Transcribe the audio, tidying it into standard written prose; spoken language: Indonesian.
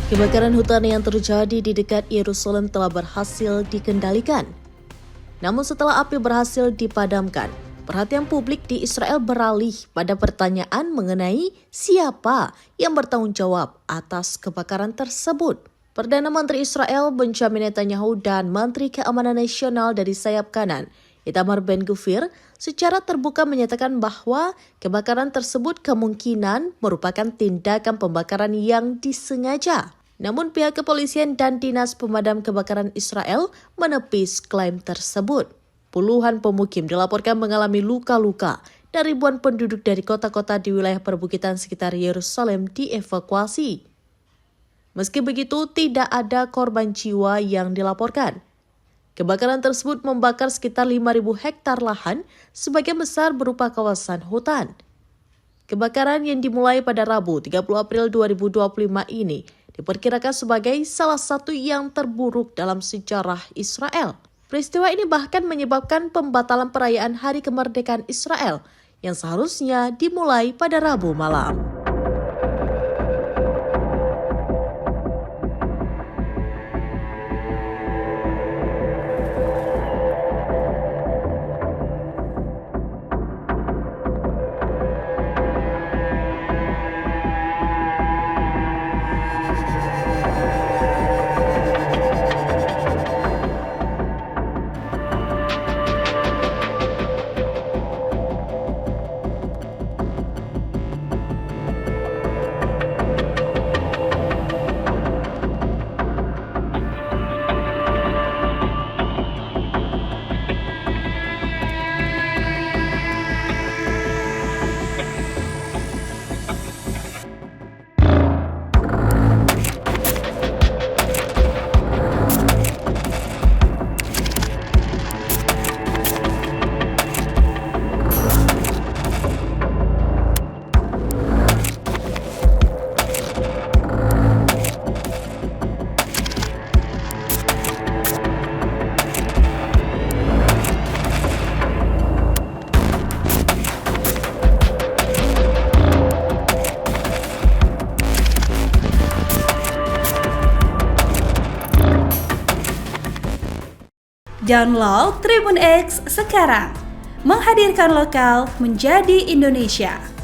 Kebakaran hutan yang terjadi di dekat Yerusalem telah berhasil dikendalikan. Namun setelah api berhasil dipadamkan, perhatian publik di Israel beralih pada pertanyaan mengenai siapa yang bertanggung jawab atas kebakaran tersebut. Perdana Menteri Israel Benjamin Netanyahu dan Menteri Keamanan Nasional dari sayap kanan, Itamar Ben-Gvir, secara terbuka menyatakan bahwa kebakaran tersebut kemungkinan merupakan tindakan pembakaran yang disengaja. Namun pihak kepolisian dan Dinas Pemadam Kebakaran Israel menepis klaim tersebut. Puluhan pemukim dilaporkan mengalami luka-luka dan ribuan penduduk dari kota-kota di wilayah perbukitan sekitar Yerusalem dievakuasi. Meski begitu, tidak ada korban jiwa yang dilaporkan. Kebakaran tersebut membakar sekitar 5.000 hektar lahan, sebagian besar berupa kawasan hutan. Kebakaran yang dimulai pada Rabu 30 April 2025 ini diperkirakan sebagai salah satu yang terburuk dalam sejarah Israel. Peristiwa ini bahkan menyebabkan pembatalan perayaan Hari Kemerdekaan Israel yang seharusnya dimulai pada Rabu malam. Download Tribun X sekarang, menghadirkan lokal menjadi Indonesia.